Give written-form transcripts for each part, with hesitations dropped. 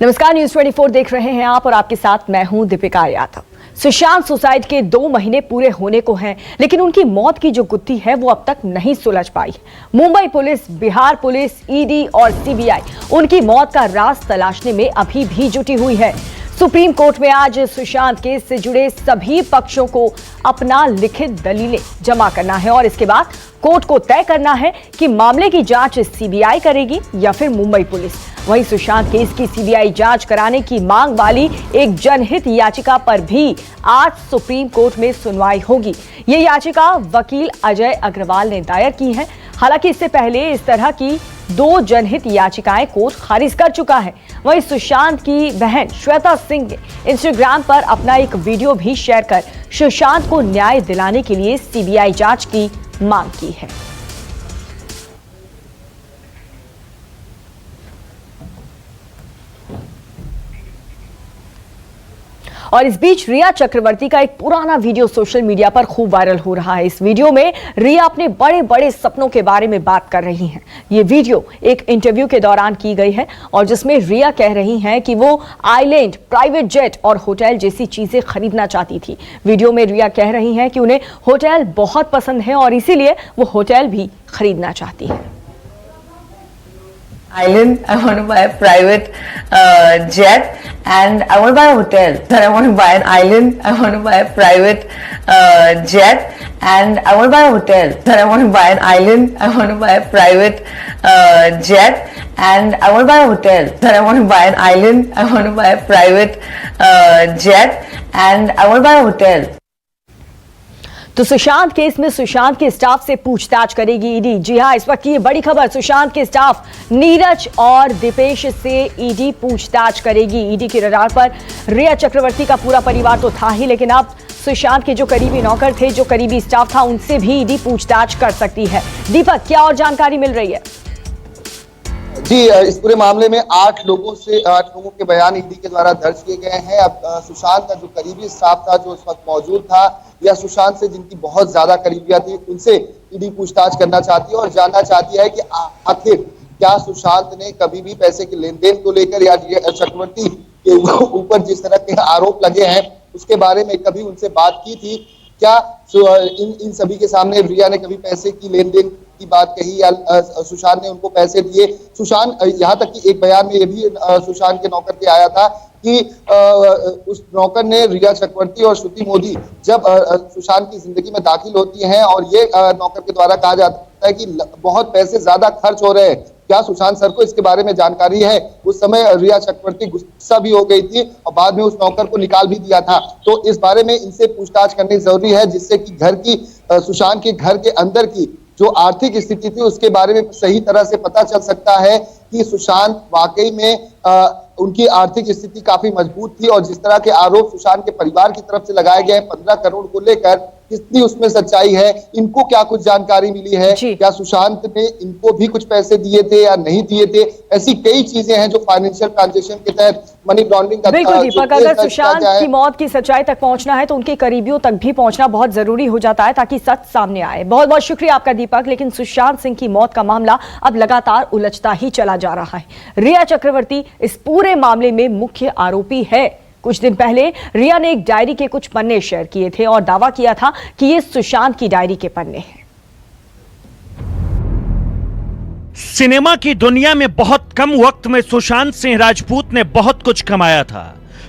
नमस्कार, न्यूज 24 देख रहे हैं आप और आपके साथ मैं हूं दीपिका यादव। सुशांत सुसाइड के 2 महीने पूरे होने को हैं, लेकिन उनकी मौत की जो गुत्थी है वो अब तक नहीं सुलझ पाई। Mumbai police, Bihar police, ED और सीबीआई उनकी मौत का राज तलाशने में अभी भी जुटी हुई है। सुप्रीम कोर्ट में आज सुशांत केस से जुड़े सभी पक्षों को अपना लिखित दलीलें जमा करना है और इसके बाद कोर्ट को तय करना है कि मामले की जांच सीबीआई करेगी या फिर मुंबई पुलिस। वहीं सुशांत केस की सीबीआई जांच कराने की मांग वाली एक जनहित याचिका पर भी आज सुप्रीम कोर्ट में सुनवाई होगी। ये याचिका वकील अजय अग्रवाल ने दायर की है। हालांकि इससे पहले इस तरह की 2 जनहित याचिकाएं कोर्ट खारिज कर चुका है। वहीं सुशांत की बहन श्वेता सिंह ने इंस्टाग्राम पर अपना एक वीडियो भी शेयर कर सुशांत को न्याय दिलाने के लिए सीबीआई जांच की मांग की है। और इस बीच रिया चक्रवर्ती का एक पुराना वीडियो सोशल मीडिया पर खूब वायरल हो रहा है। इस वीडियो में रिया अपने बड़े बड़े सपनों के बारे में बात कर रही हैं। ये वीडियो एक इंटरव्यू के दौरान की गई है और जिसमें रिया कह रही हैं कि वो आइलैंड, प्राइवेट जेट और होटल जैसी चीजें खरीदना चाहती थी। वीडियो में रिया कह रही हैं कि उन्हें होटल बहुत पसंद है और इसीलिए वो होटल भी खरीदना चाहती है। Island, I want to buy a private jet, and I want to buy a hotel. Then I want to buy an island, I want to buy a private jet, and I want to buy a hotel. Then I want to buy an island, I want to buy a private jet, and I want to buy a hotel. Then I want to buy an island, I want to buy a private jet, and I want to buy a hotel. तो Sushant case में सुशांत के staff से पूछताछ करेगी ED. जी हां, इस वक्त की ये बड़ी खबर, सुशांत के स्टाफ नीरज और दीपेश से ईडी पूछताछ करेगी। ईडी की रडार पर रिया चक्रवर्ती का पूरा परिवार तो था ही, लेकिन अब सुशांत के जो करीबी नौकर थे, जो करीबी स्टाफ था, उनसे भी ईडी पूछताछ कर सकती है। दीपक, क्या और जानकारी मिल रही है? जी, इस पूरे मामले में 8 लोगों के बयान ईडी के द्वारा दर्ज किए गए हैं। अब सुशांत का जो करीबी स्टाफ था, जो इस वक्त मौजूद था, या सुशांत से जिनकी बहुत ज्यादा करीबियां थी, उनसे ईडी पूछताछ करना चाहती है और जानना चाहती है कि आखिर क्या सुशांत ने कभी भी पैसे के लेन देन को लेकर या चक्रवर्ती के ऊपर जिस तरह के आरोप लगे हैं उसके बारे में कभी उनसे बात की थी? क्या इन सभी के सामने रिया ने कभी पैसे की लेन देन की बात कही या सुशांत ने उनको पैसे दिए? सुशांत, यहाँ तक कि एक बयान में ये भी सुशांत के नौकर के आया था कि उस नौकर ने रिया चक्रवर्ती और श्रुति मोदी जब सुशांत की जिंदगी में दाखिल होती हैं और ये नौकर के द्वारा कहा जाता है कि बहुत पैसे ज्यादा खर्च हो रहे हैं, क्या सुशांत सर को इसके बारे में जानकारी है? उस समय रिया चक्रवर्ती गुस्सा भी हो गई थी और बाद में उस नौकर को निकाल भी दिया था। तो इस बारे में इनसे पूछताछ करनी जरूरी है, जिससे कि घर की सुशांत के घर के अंदर की जो आर्थिक स्थिति थी उसके बारे में सही तरह से पता चल सकता है कि सुशांत वाकई में उनकी आर्थिक स्थिति काफी मजबूत थी और जिस तरह के आरोप सुशांत के परिवार की तरफ से लगाए गए 15 करोड़ को लेकर, कितनी उसमें सच्चाई है, इनको क्या कुछ जानकारी मिली है, क्या सुशांत ने इनको भी कुछ पैसे दिए थे या नहीं दिए थे? ऐसी कई चीजें हैं जो फाइनेंशियल ट्रांजैक्शन के तहत मनी लॉन्ड्रिंग का। बिल्कुल दीपक, अगर सुशांत की मौत की सच्चाई तक पहुंचना है तो उनके करीबियों तक भी पहुंचना बहुत जरूरी हो जाता है ताकि सच सामने आए। बहुत बहुत शुक्रिया आपका दीपक। लेकिन सुशांत सिंह की मौत का मामला अब लगातार उलझता ही चला जा रहा है। रिया चक्रवर्ती इस पूरे मामले में मुख्य आरोपी है। कुछ दिन पहले रिया ने एक डायरी के कुछ पन्ने शेयर किए थे और दावा किया था कि ये सुशांत की डायरी के पन्ने हैं। सिनेमा की दुनिया में बहुत कम वक्त में सुशांत सिंह राजपूत ने बहुत कुछ कमाया था।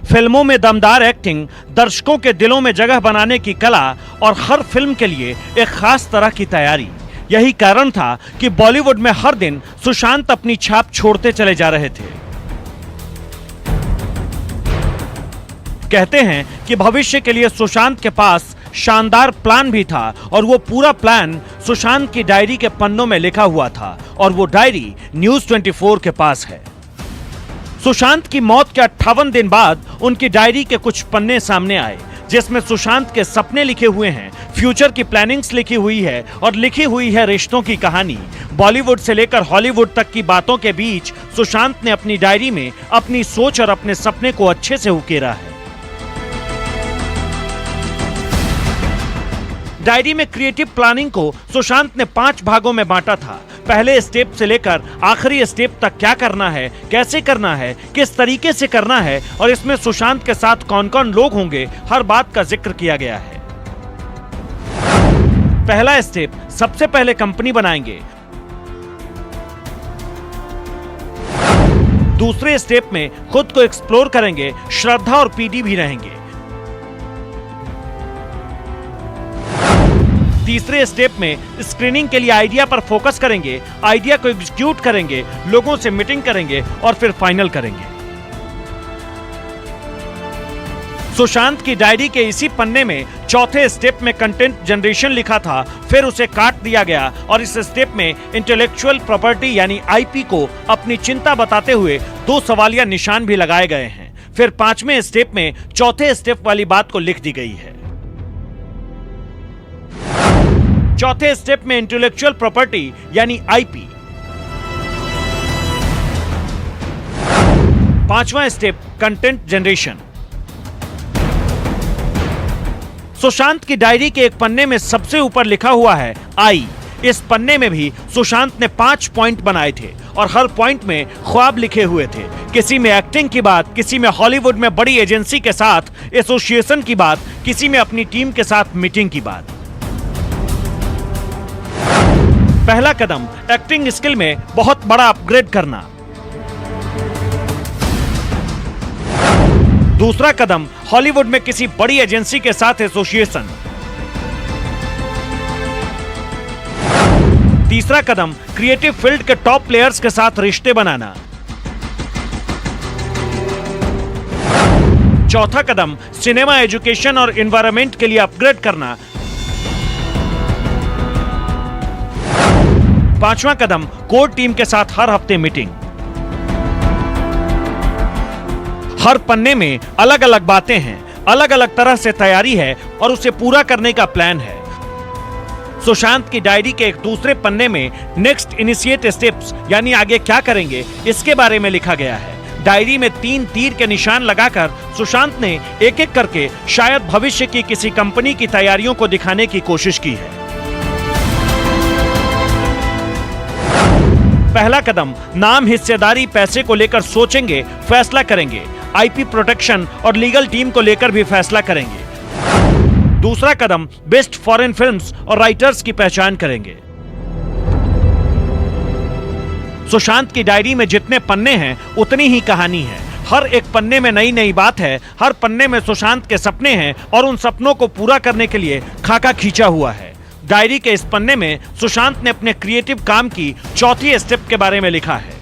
फिल्मों में दमदार एक्टिंग, दर्शकों के दिलों में जगह बनाने की कला और हर फिल्म के लिए एक खास तरह की तैयारी, यही कारण था कि बॉलीवुड में हर दिन सुशांत अपनी छाप छोड़ते चले जा रहे थे। कहते हैं कि भविष्य के लिए सुशांत के पास शानदार प्लान भी था और वो पूरा प्लान सुशांत की डायरी के पन्नों में लिखा हुआ था और वो डायरी न्यूज 24 के पास है। सुशांत की मौत के 58 दिन बाद उनकी डायरी के कुछ पन्ने सामने आए, जिसमें सुशांत के सपने लिखे हुए हैं, फ्यूचर की प्लानिंग्स लिखी हुई है और लिखी हुई है रिश्तों की कहानी। बॉलीवुड से लेकर हॉलीवुड तक की बातों के बीच सुशांत ने अपनी डायरी में अपनी सोच और अपने सपने को अच्छे से उकेरा है। डायरी में क्रिएटिव प्लानिंग को सुशांत ने 5 भागों में बांटा था। पहले स्टेप से लेकर आखिरी स्टेप तक क्या करना है, कैसे करना है, किस तरीके से करना है और इसमें सुशांत के साथ कौन कौन लोग होंगे, हर बात का जिक्र किया गया है। पहला स्टेप, सबसे पहले कंपनी बनाएंगे। दूसरे स्टेप में खुद को एक्सप्लोर करेंगे, श्रद्धा और पीडी भी रहेंगे। तीसरे स्टेप में स्क्रीनिंग के लिए आइडिया पर फोकस करेंगे, आइडिया को एग्जीक्यूट करेंगे, लोगों से मीटिंग करेंगे और फिर फाइनल करेंगे। सुशांत की डायरी के इसी पन्ने में चौथे स्टेप में कंटेंट जनरेशन लिखा था, फिर उसे काट दिया गया और इस स्टेप में इंटेलेक्चुअल प्रॉपर्टी यानी आईपी को अपनी चिंता बताते हुए 2 सवालिया निशान भी लगाए गए हैं। फिर 5वें स्टेप में चौथे स्टेप वाली बात को लिख दी गई है। चौथे स्टेप में इंटेलेक्चुअल प्रॉपर्टी यानी आईपी। 5वां स्टेप कंटेंट जनरेशन। सुशांत की डायरी के एक पन्ने में सबसे ऊपर लिखा हुआ है आई। इस पन्ने में भी सुशांत ने 5 पॉइंट बनाए थे और हर पॉइंट में ख्वाब लिखे हुए थे। किसी में एक्टिंग की बात, किसी में हॉलीवुड में बड़ी एजेंसी के साथ एसोसिएशन की बात, किसी में अपनी टीम के साथ मीटिंग की बात। पहला कदम, एक्टिंग स्किल में बहुत बड़ा अपग्रेड करना। दूसरा कदम, हॉलीवुड में किसी बड़ी एजेंसी के साथ एसोसिएशन। तीसरा कदम, क्रिएटिव फील्ड के टॉप प्लेयर्स के साथ रिश्ते बनाना। चौथा कदम, सिनेमा एजुकेशन और एनवायरनमेंट के लिए अपग्रेड करना। 5वां कदम, कोर टीम के साथ हर हफ्ते मीटिंग। हर पन्ने में अलग अलग बातें हैं, अलग अलग तरह से तैयारी है और उसे पूरा करने का प्लान है। सुशांत की डायरी के एक दूसरे पन्ने में नेक्स्ट इनिशिएट स्टेप्स यानी आगे क्या करेंगे इसके बारे में लिखा गया है। डायरी में 3 तीर के निशान लगाकर सुशांत ने एक एक करके शायद भविष्य की किसी कंपनी की तैयारियों को दिखाने की कोशिश की है। पहला कदम, नाम, हिस्सेदारी, पैसे को लेकर सोचेंगे, फैसला करेंगे। आईपी प्रोटेक्शन और लीगल टीम को लेकर भी फैसला करेंगे। दूसरा कदम, बेस्ट फॉरेन फिल्म्स और राइटर्स की पहचान करेंगे। सुशांत की डायरी में जितने पन्ने हैं उतनी ही कहानी है। हर एक पन्ने में नई नई बात है, हर पन्ने में सुशांत के सपने हैं और उन सपनों को पूरा करने के लिए खाका खींचा हुआ है। डायरी के इस पन्ने में सुशांत ने अपने क्रिएटिव काम की चौथी स्टेप के बारे में लिखा है।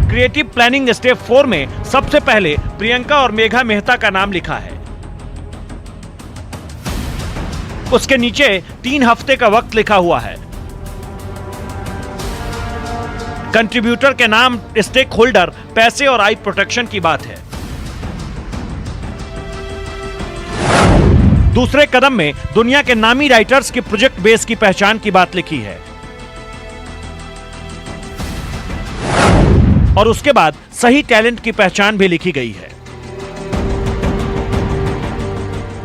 क्रिएटिव प्लानिंग स्टेप 4 में सबसे पहले प्रियंका और मेघा मेहता का नाम लिखा है। उसके नीचे 3 हफ्ते का वक्त लिखा हुआ है। कंट्रीब्यूटर के नाम, स्टेक होल्डर, पैसे और आई प्रोटेक्शन की बात है। दूसरे कदम में दुनिया के नामी राइटर्स की प्रोजेक्ट बेस की पहचान की बात लिखी है और उसके बाद सही टैलेंट की पहचान भी लिखी गई है।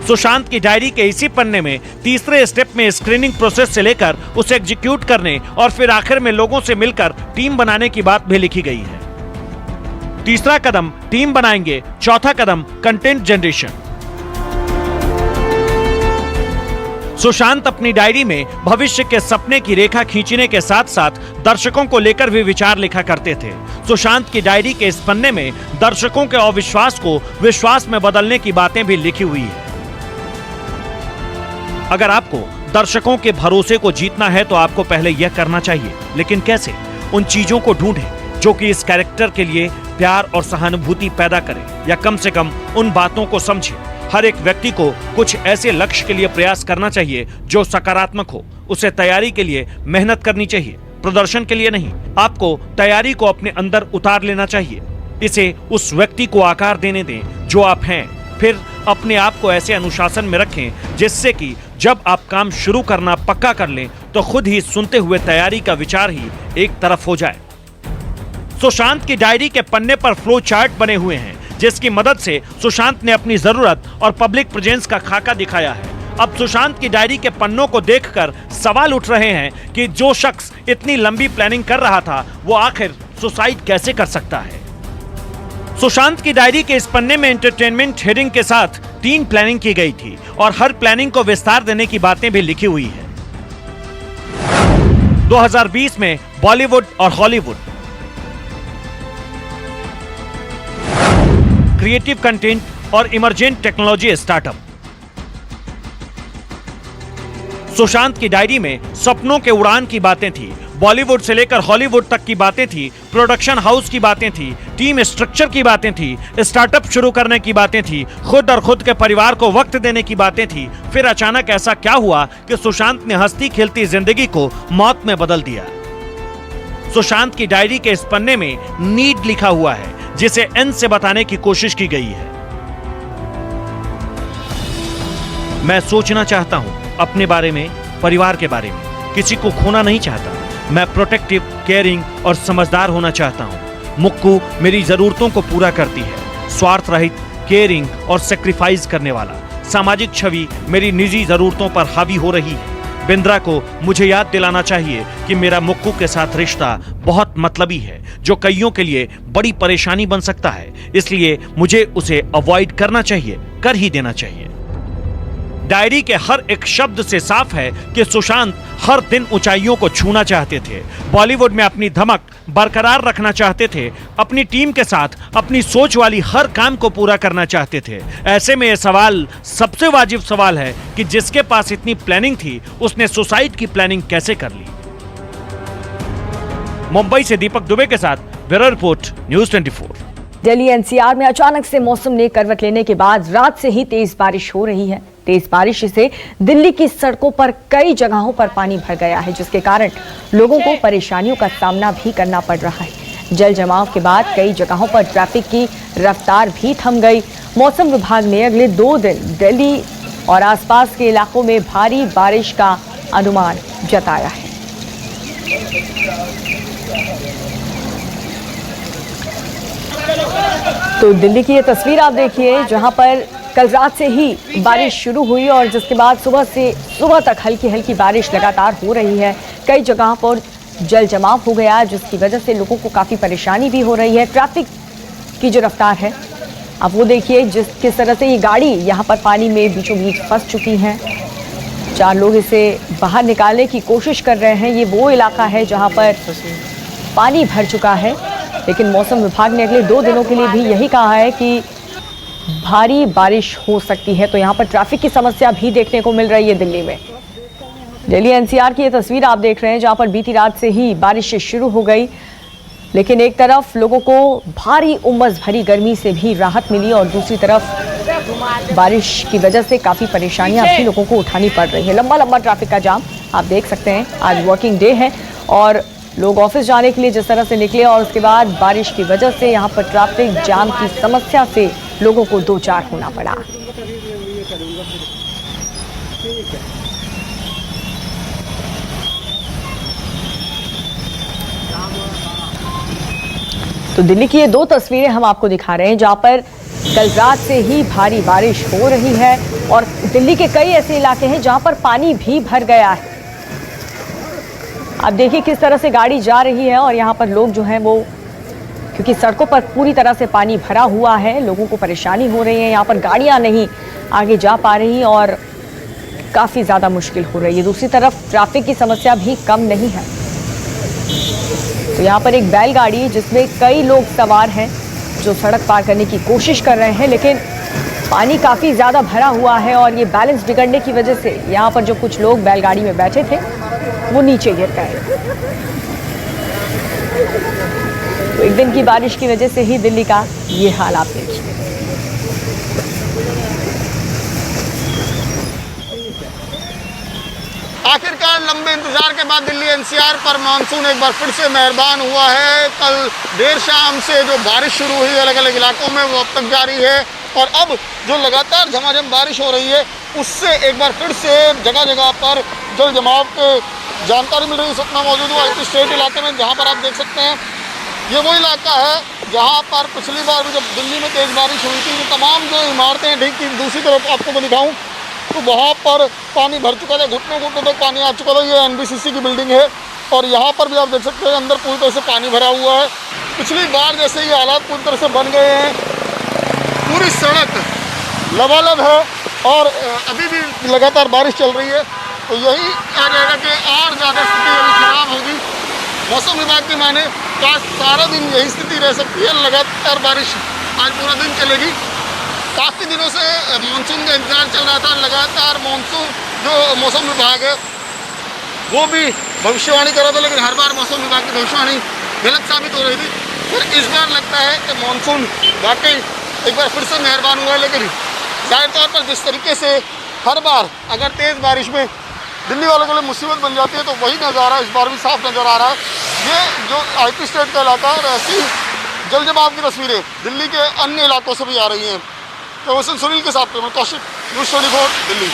सुशांत की डायरी के इसी पन्ने में तीसरे स्टेप में स्क्रीनिंग प्रोसेस से लेकर उसे एग्जीक्यूट करने और फिर आखिर में लोगों से मिलकर टीम बनाने की बात भी लिखी गई है। तीसरा कदम, टीम बनाएंगे। चौथा कदम, कंटेंट जनरेशन। सुशांत अपनी डायरी में भविष्य के सपने की रेखा खींचने के साथ साथ दर्शकों को लेकर भी विचार लिखा करते थे। सुशांत की डायरी के इस पन्ने में दर्शकों के अविश्वास को विश्वास में बदलने की बातें भी लिखी हुई है। अगर आपको दर्शकों के भरोसे को जीतना है तो आपको पहले यह करना चाहिए, लेकिन कैसे? उन चीजों को ढूंढें जो कि इस कैरेक्टर के लिए प्यार और सहानुभूति पैदा करें, या कम से कम उन बातों को समझें। हर एक व्यक्ति को कुछ ऐसे लक्ष्य के लिए प्रयास करना चाहिए जो सकारात्मक हो। उसे तैयारी के लिए मेहनत करनी चाहिए, प्रदर्शन के लिए नहीं। आपको तैयारी को अपने अंदर उतार लेना चाहिए। इसे उस व्यक्ति को आकार देने दें जो आप हैं। फिर अपने आप को ऐसे अनुशासन में रखें जिससे कि जब आप काम शुरू करना पक्का कर लें तो खुद ही सुनते हुए तैयारी का विचार ही एक तरफ हो जाए। सुशांत की डायरी के पन्ने पर फ्लो चार्ट बने हुए हैं जिसकी मदद से सुशांत ने अपनी जरूरत और पब्लिक प्रेजेंस का खाका दिखाया है। अब सुशांत की डायरी के पन्नों को देखकर सवाल उठ रहे हैं कि जो शख्स इतनी लंबी प्लानिंग कर रहा था वो आखिर सुसाइड कैसे कर सकता है। सुशांत की डायरी के इस पन्ने में एंटरटेनमेंट हेडिंग के साथ 3 प्लानिंग की गई थी और हर प्लानिंग को विस्तार देने की बातें भी लिखी हुई है। 2020 में बॉलीवुड और हॉलीवुड, क्रिएटिव कंटेंट और इमर्जेंट टेक्नोलॉजी स्टार्टअप। सुशांत की डायरी में सपनों के उड़ान की बातें थी, बॉलीवुड से लेकर हॉलीवुड तक की बातें थी, प्रोडक्शन हाउस की बातें थी, टीम स्ट्रक्चर की बातें थी, स्टार्टअप शुरू करने की बातें थी, खुद और खुद के परिवार को वक्त देने की बातें थी। फिर अचानक ऐसा क्या हुआ कि सुशांत ने हंसती खेलती जिंदगी को मौत में बदल दिया। सुशांत की डायरी के इस पन्ने में नीड लिखा हुआ है, जिसे एन से बताने की कोशिश की गई है। मैं सोचना चाहता हूं अपने बारे में, परिवार के बारे में, किसी को खोना नहीं चाहता। मैं प्रोटेक्टिव, केयरिंग और समझदार होना चाहता हूं। मुक्कू मेरी जरूरतों को पूरा करती है, स्वार्थ रहित, केयरिंग और सेक्रीफाइस करने वाला। सामाजिक छवि मेरी निजी जरूरतों पर हावी हो रही है। बिंद्रा को मुझे याद दिलाना चाहिए कि मेरा मुक्कू के साथ रिश्ता बहुत मतलबी है, जो कईयों के लिए बड़ी परेशानी बन सकता है, इसलिए मुझे उसे अवॉइड करना चाहिए, कर ही देना चाहिए। डायरी के हर एक शब्द से साफ है कि सुशांत हर दिन ऊंचाइयों को छूना चाहते थे, बॉलीवुड में अपनी धमक बरकरार रखना चाहते थे, अपनी टीम के साथ अपनी सोच वाली हर काम को पूरा करना चाहते थे। ऐसे में यह सवाल सबसे वाजिब सवाल है कि जिसके पास इतनी प्लानिंग थी, उसने सुसाइड की प्लानिंग कैसे कर ली। मुंबई से दीपक दुबे के साथ bureau report, news 24। Delhi NCR में अचानक से मौसम ने करवट लेने के बाद रात से ही तेज बारिश हो रही है। तेज बारिश से दिल्ली की सड़कों पर कई जगहों पर पानी भर गया है, जिसके कारण लोगों को परेशानियों का सामना भी करना पड़ रहा है। जल जमाव के बाद कई जगहों पर ट्रैफिक की रफ्तार भी थम गई। मौसम विभाग ने अगले 2 दिन दिल्ली और आसपास के इलाकों में भारी बारिश का अनुमान जताया है। तो दिल्ली की ये तस्वीर आप देखिए, जहां पर कल रात से ही बारिश शुरू हुई और जिसके बाद सुबह तक हल्की हल्की बारिश लगातार हो रही है। कई जगहों पर जल जमाव हो गया, जिसकी वजह से लोगों को काफ़ी परेशानी भी हो रही है। ट्रैफिक की जो रफ्तार है, अब वो देखिए किस तरह से ये गाड़ी यहाँ पर पानी में बीचों बीच फंस चुकी हैं। 4 लोग इसे बाहर निकालने की कोशिश कर रहे हैं। ये वो इलाका है जहाँ पर पानी भर चुका है, लेकिन मौसम विभाग ने अगले 2 दिनों के लिए भी यही कहा है कि भारी बारिश हो सकती है। तो यहाँ पर ट्रैफिक की समस्या भी देखने को मिल रही है दिल्ली में। दिल्ली एनसीआर की ये तस्वीर आप देख रहे हैं, जहाँ पर बीती रात से ही बारिश शुरू हो गई, लेकिन एक तरफ लोगों को भारी उमस भरी गर्मी से भी राहत मिली और दूसरी तरफ बारिश की वजह से काफ़ी परेशानियाँ भी लोगों को उठानी पड़ रही है। लंबा लंबा ट्रैफिक का जाम आप देख सकते हैं। आज वर्किंग डे है और लोग ऑफिस जाने के लिए जिस तरह से निकले और उसके बाद बारिश की वजह से यहाँ पर ट्रैफिक जाम की समस्या से लोगों को 2-4 होना पड़ा। तो दिल्ली की ये 2 तस्वीरें हम आपको दिखा रहे हैं, जहाँ पर कल रात से ही भारी बारिश हो रही है और दिल्ली के कई ऐसे इलाके हैं जहाँ पर पानी भी भर गया है। आप देखिए किस तरह से गाड़ी जा रही है और यहाँ पर लोग जो हैं वो, क्योंकि सड़कों पर पूरी तरह से पानी भरा हुआ है, लोगों को परेशानी हो रही है। यहाँ पर गाड़ियाँ नहीं आगे जा पा रही और काफ़ी ज़्यादा मुश्किल हो रही है। दूसरी तरफ ट्रैफिक की समस्या भी कम नहीं है। तो यहाँ पर एक बैलगाड़ी जिसमें कई लोग सवार हैं जो सड़क पार करने की कोशिश कर रहे हैं, लेकिन पानी काफ़ी ज़्यादा भरा हुआ है और ये बैलेंस बिगड़ने की वजह से यहाँ पर जो कुछ लोग बैलगाड़ी में बैठे थे वो नीचे गिर गए। तो एक दिन की बारिश की वजह से ही दिल्ली का ये हाल आप देखिए। आखिरकार लंबे इंतजार के बाद दिल्ली एनसीआर पर मानसून एक बार फिर से मेहरबान हुआ है। कल देर शाम से जो बारिश शुरू हुई अलग अलग इलाकों में वो अब तक जारी है और अब जो लगातार झमाझम बारिश हो रही है उससे एक बार फिर से जगह जगह पर जल जमाव की जानकारी मिल रही है। सतना मौजूद हुआ IT स्टेट इलाके में, जहाँ पर आप देख सकते हैं ये वो इलाका है जहाँ पर पिछली बार जब दिल्ली में तेज़ बारिश हुई थी, ये तमाम जो इमारतें ठीक थी। दूसरी तरफ आपको मैं दिखाऊँ तो वहाँ पर पानी भर चुका था, घुटनों घुटनों तक पानी आ चुका था। ये एनबीसीसी की बिल्डिंग है और यहाँ पर भी आप देख सकते हैं अंदर पूरी तरह से पानी भरा हुआ है। पिछली बार जैसे ये हालात पूरी तरह से बन गए हैं, पूरी सड़क लबालब है और अभी भी लगातार बारिश चल रही है, तो यही आ जाएगा कि और ज़्यादा स्थिति अभी खराब होगी। मौसम विभाग की माने तो आज सारा दिन यही स्थिति रह सकती है, लगातार बारिश आज पूरा दिन चलेगी। काफ़ी दिनों से मानसून का इंतजार चल रहा था, लगातार मानसून जो मौसम विभाग है वो भी भविष्यवाणी कर रहा था, लेकिन हर बार मौसम विभाग की भविष्यवाणी गलत साबित हो रही थी। फिर इस बार लगता है कि मानसून वाकई एक बार फिर से मेहरबान हुआ है, लेकिन जाहिर तौर पर जिस तरीके से हर बार अगर तेज़ बारिश में दिल्ली वालों के लिए मुसीबत बन जाती है, तो वही नज़ारा इस बार भी साफ नज़र आ रहा है। ये जो आईपी स्टेट का इलाका है, ऐसी जल जमाव की तस्वीरें दिल्ली के अन्य इलाकों से भी आ रही हैं। तो सुनील के साथ मैं कौशिक, न्यूज़ 24 दिल्ली।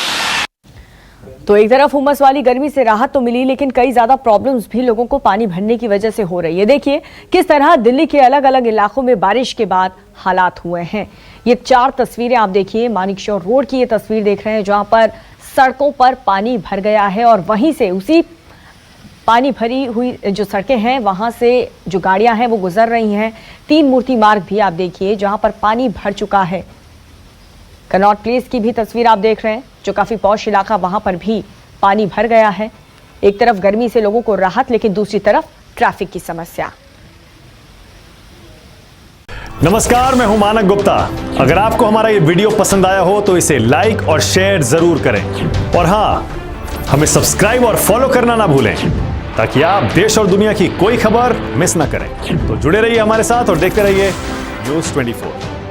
तो एक तरफ उमस वाली गर्मी से राहत तो मिली, लेकिन कई ज्यादा प्रॉब्लम्स भी लोगों को पानी भरने की वजह से हो रही है। देखिए किस तरह दिल्ली के अलग अलग इलाकों में बारिश के बाद हालात हुए हैं। ये 4 तस्वीरें आप देखिए, मानिकशॉ रोड की ये तस्वीर देख रहे हैं जहां पर सड़कों पर पानी भर गया है और वहीं से उसी पानी भरी हुई जो सड़कें हैं वहां से जो गाड़ियां हैं वो गुजर रही हैं। 3 मूर्ति मार्ग भी आप देखिए जहां पर पानी भर चुका है। कनॉट प्लेस की भी तस्वीर आप देख रहे हैं, जो काफी पॉश इलाका, वहां पर भी पानी भर गया है। एक तरफ गर्मी से लोगों को राहत, लेकिन दूसरी तरफ ट्रैफिक की समस्या। नमस्कार, मैं हूं मानक गुप्ता। अगर आपको हमारा ये वीडियो पसंद आया हो तो इसे लाइक और शेयर जरूर करें और हां, हमें सब्सक्राइब और फॉलो करना ना भूलें ताकि आप देश और दुनिया की कोई खबर मिस ना करें। तो जुड़े रहिए हमारे साथ और देखते रहिए न्यूज़ 24।